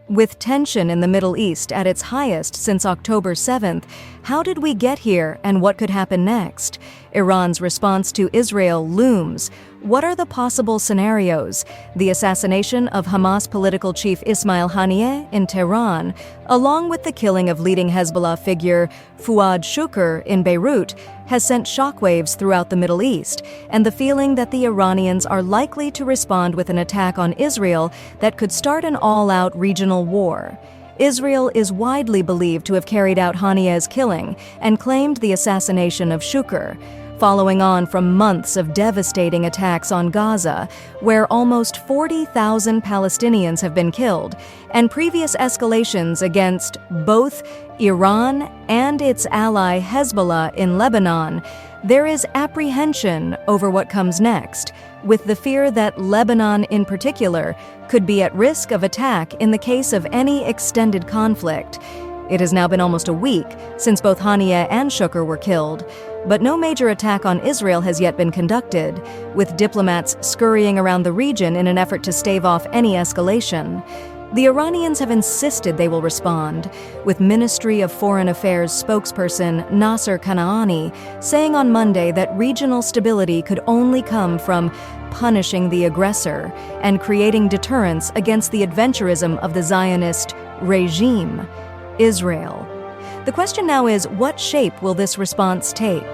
With tension in the Middle East at its highest since October 7th, how did we get here and what could happen next? Iran's response to Israel looms. What are the possible scenarios? The assassination of Hamas political chief Ismail Haniyeh in Tehran, along with the killing of leading Hezbollah figure Fuad Shukr in Beirut, has sent shockwaves throughout the Middle East, and the feeling that the Iranians are likely to respond with an attack on Israel that could start an all-out regional war. Israel is widely believed to have carried out Haniyeh's killing and claimed the assassination of Shukr, following on from months of devastating attacks on Gaza, where almost 40,000 Palestinians have been killed, and previous escalations against both Iran and its ally Hezbollah in Lebanon. There is apprehension over what comes next, with the fear that Lebanon in particular could be at risk of attack in the case of any extended conflict. It has now been almost a week since both Haniyeh and Shukr were killed, but no major attack on Israel has yet been conducted, with diplomats scurrying around the region in an effort to stave off any escalation. The Iranians have insisted they will respond, with Ministry of Foreign Affairs spokesperson Nasser Kanaani saying on Monday that regional stability could only come from punishing the aggressor and creating deterrence against the adventurism of the Zionist regime, Israel. The question now is, what shape will this response take?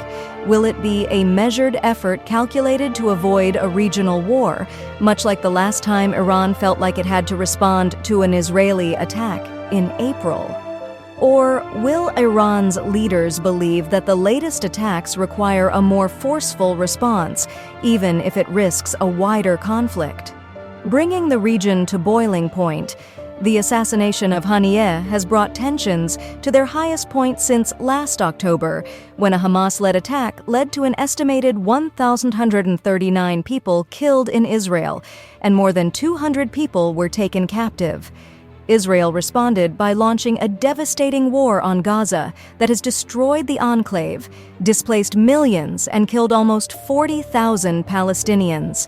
Will it be a measured effort calculated to avoid a regional war, much like the last time Iran felt like it had to respond to an Israeli attack in April? Or will Iran's leaders believe that the latest attacks require a more forceful response, even if it risks a wider conflict? Bringing the region to boiling point, the assassination of Haniyeh has brought tensions to their highest point since last October, when a Hamas-led attack led to an estimated 1,139 people killed in Israel, and more than 200 people were taken captive. Israel responded by launching a devastating war on Gaza that has destroyed the enclave, displaced millions, and killed almost 40,000 Palestinians.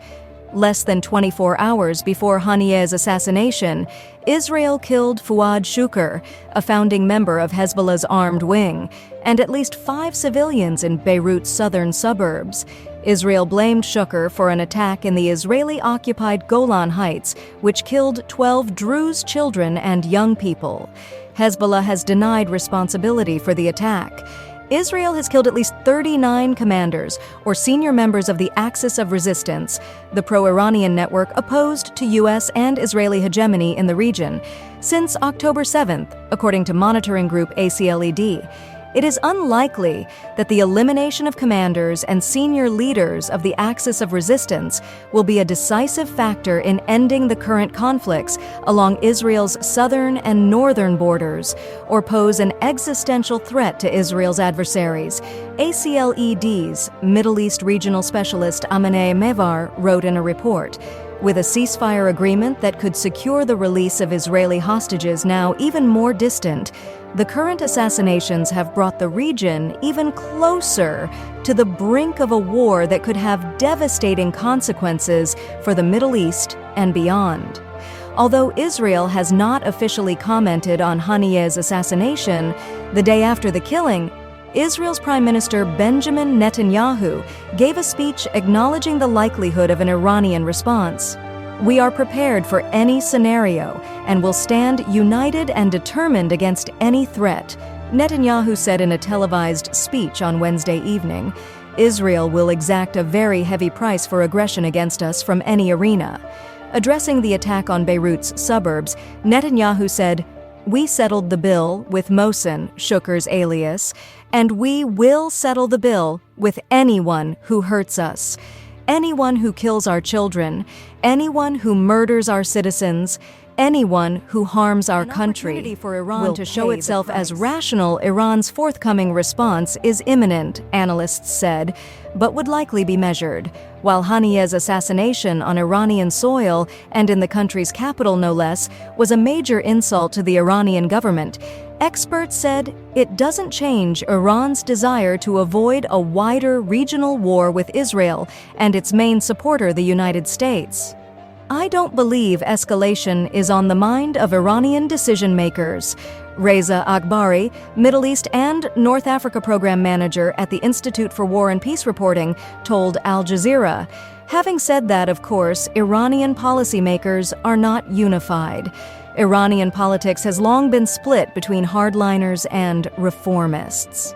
Less than 24 hours before Haniyeh's assassination, Israel killed Fuad Shukr, a founding member of Hezbollah's armed wing, and at least 5 civilians in Beirut's southern suburbs. Israel blamed Shukr for an attack in the Israeli-occupied Golan Heights, which killed 12 Druze children and young people. Hezbollah has denied responsibility for the attack. Israel has killed at least 39 commanders or senior members of the Axis of Resistance, the pro-Iranian network opposed to U.S. and Israeli hegemony in the region, since October 7th, according to monitoring group ACLED. It is unlikely that the elimination of commanders and senior leaders of the Axis of Resistance will be a decisive factor in ending the current conflicts along Israel's southern and northern borders, or pose an existential threat to Israel's adversaries. ACLED's Middle East regional specialist Amineh Mevar wrote in a report, with a ceasefire agreement that could secure the release of Israeli hostages now even more distant, the current assassinations have brought the region even closer to the brink of a war that could have devastating consequences for the Middle East and beyond. Although Israel has not officially commented on Haniyeh's assassination, the day after the killing, Israel's Prime Minister Benjamin Netanyahu gave a speech acknowledging the likelihood of an Iranian response. "We are prepared for any scenario and will stand united and determined against any threat," Netanyahu said in a televised speech on Wednesday evening. "Israel will exact a very heavy price for aggression against us from any arena." Addressing the attack on Beirut's suburbs, Netanyahu said, "We settled the bill with Mohsen, Shukr's alias, and we will settle the bill with anyone who hurts us. Anyone who kills our children, anyone who murders our citizens, anyone who harms our country." For Iran to show itself as rational, Iran's forthcoming response is imminent, analysts said, but would likely be measured. While Haniyeh's assassination on Iranian soil, and in the country's capital no less, was a major insult to the Iranian government, experts said it doesn't change Iran's desire to avoid a wider regional war with Israel and its main supporter, the United States. I don't believe escalation is on the mind of Iranian decision-makers. Reza Akbari, Middle East and North Africa Program Manager at the Institute for War and Peace Reporting, told Al Jazeera. Having said that, of course, Iranian policymakers are not unified. Iranian politics has long been split between hardliners and reformists.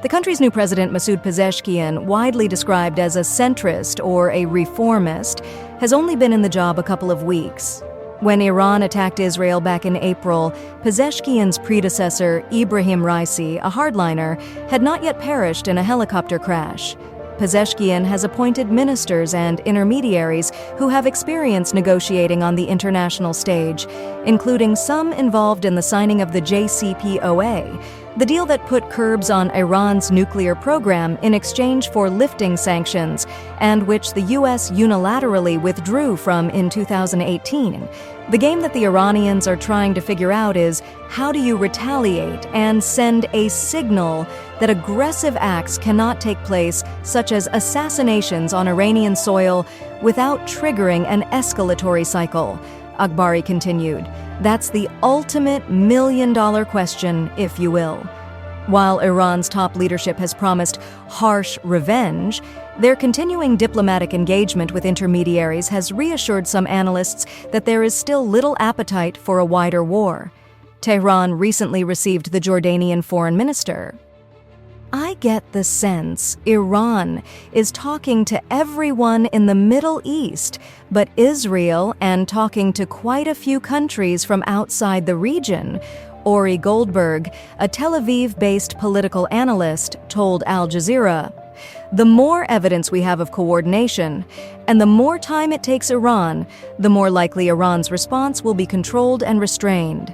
The country's new president, Masoud Pezeshkian, widely described as a centrist or a reformist, has only been in the job a couple of weeks. When Iran attacked Israel back in April, Pezeshkian's predecessor, Ibrahim Raisi, a hardliner, had not yet perished in a helicopter crash. Pezeshkian has appointed ministers and intermediaries who have experience negotiating on the international stage, including some involved in the signing of the JCPOA, the deal that put curbs on Iran's nuclear program in exchange for lifting sanctions, and which the U.S. unilaterally withdrew from in 2018. The game that the Iranians are trying to figure out is, how do you retaliate and send a signal that aggressive acts cannot take place, such as assassinations on Iranian soil, without triggering an escalatory cycle? Akbari continued. That's the ultimate million-dollar question, if you will. While Iran's top leadership has promised harsh revenge, their continuing diplomatic engagement with intermediaries has reassured some analysts that there is still little appetite for a wider war. Tehran recently received the Jordanian foreign minister. I get the sense Iran is talking to everyone in the Middle East, but Israel and talking to quite a few countries from outside the region. Ori Goldberg, a Tel Aviv-based political analyst, told Al Jazeera, "The more evidence we have of coordination, and the more time it takes Iran, the more likely Iran's response will be controlled and restrained."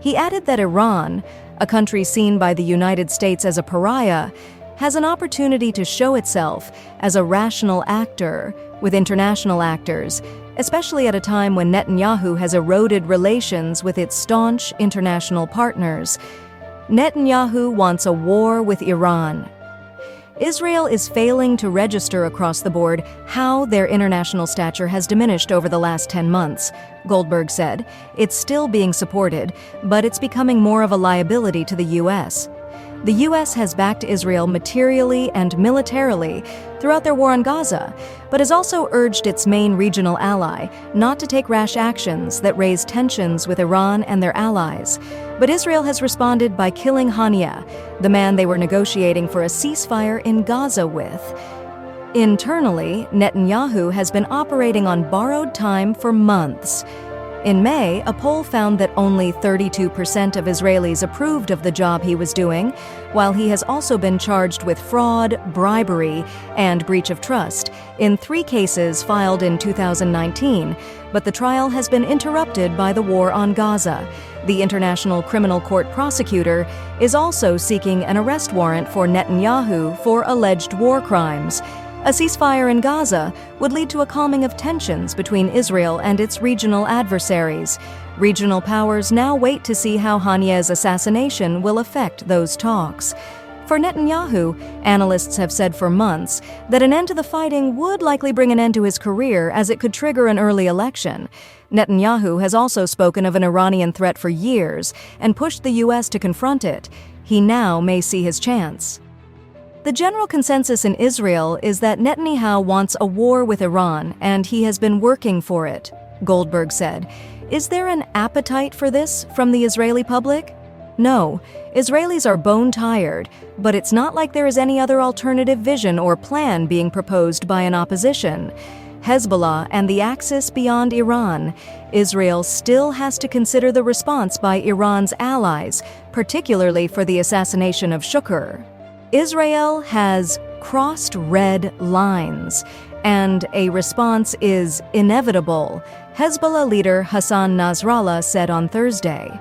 He added that Iran, a country seen by the United States as a pariah, has an opportunity to show itself as a rational actor with international actors, especially at a time when Netanyahu has eroded relations with its staunch international partners. Netanyahu wants a war with Iran. Israel is failing to register across the board how their international stature has diminished over the last 10 months, Goldberg said. It's still being supported, but it's becoming more of a liability to the U.S. The U.S. has backed Israel materially and militarily throughout their war on Gaza, but has also urged its main regional ally not to take rash actions that raise tensions with Iran and their allies. But Israel has responded by killing Hania, the man they were negotiating for a ceasefire in Gaza with. Internally, Netanyahu has been operating on borrowed time for months. In May, a poll found that only 32% of Israelis approved of the job he was doing, while he has also been charged with fraud, bribery, and breach of trust in 3 cases filed in 2019, but the trial has been interrupted by the war on Gaza. The International Criminal Court prosecutor is also seeking an arrest warrant for Netanyahu for alleged war crimes. A ceasefire in Gaza would lead to a calming of tensions between Israel and its regional adversaries. Regional powers now wait to see how Hania's assassination will affect those talks. For Netanyahu, analysts have said for months that an end to the fighting would likely bring an end to his career, as it could trigger an early election. Netanyahu has also spoken of an Iranian threat for years and pushed the U.S. to confront it. He now may see his chance. The general consensus in Israel is that Netanyahu wants a war with Iran, and he has been working for it, Goldberg said. Is there an appetite for this from the Israeli public? No, Israelis are bone-tired, but it's not like there is any other alternative vision or plan being proposed by an opposition. Hezbollah and the axis beyond Iran, Israel still has to consider the response by Iran's allies, particularly for the assassination of Shukr. Israel has crossed red lines, and a response is inevitable, Hezbollah leader Hassan Nasrallah said on Thursday.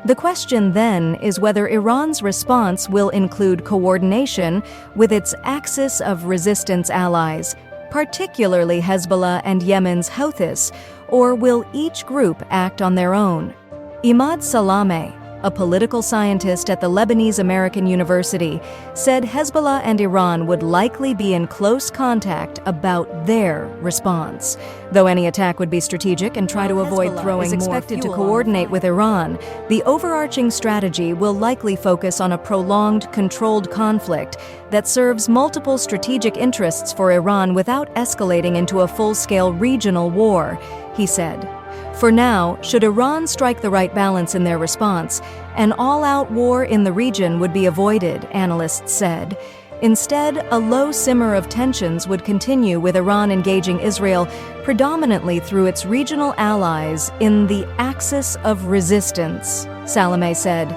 The question then is whether Iran's response will include coordination with its axis of resistance allies, particularly Hezbollah and Yemen's Houthis, or will each group act on their own? Imad Salameh, a political scientist at the Lebanese American University, said Hezbollah and Iran would likely be in close contact about their response. Though any attack would be strategic and try to avoid throwing more expected to coordinate with Iran, the overarching strategy will likely focus on a prolonged, controlled conflict that serves multiple strategic interests for Iran without escalating into a full-scale regional war, he said. For now, should Iran strike the right balance in their response, an all-out war in the region would be avoided, analysts said. Instead, a low simmer of tensions would continue with Iran engaging Israel predominantly through its regional allies in the axis of resistance, Salameh said.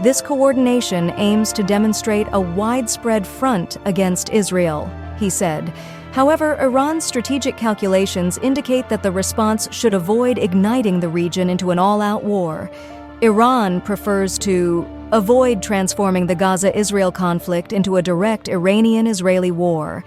This coordination aims to demonstrate a widespread front against Israel, he said. However, Iran's strategic calculations indicate that the response should avoid igniting the region into an all-out war. Iran prefers to avoid transforming the Gaza-Israel conflict into a direct Iranian-Israeli war.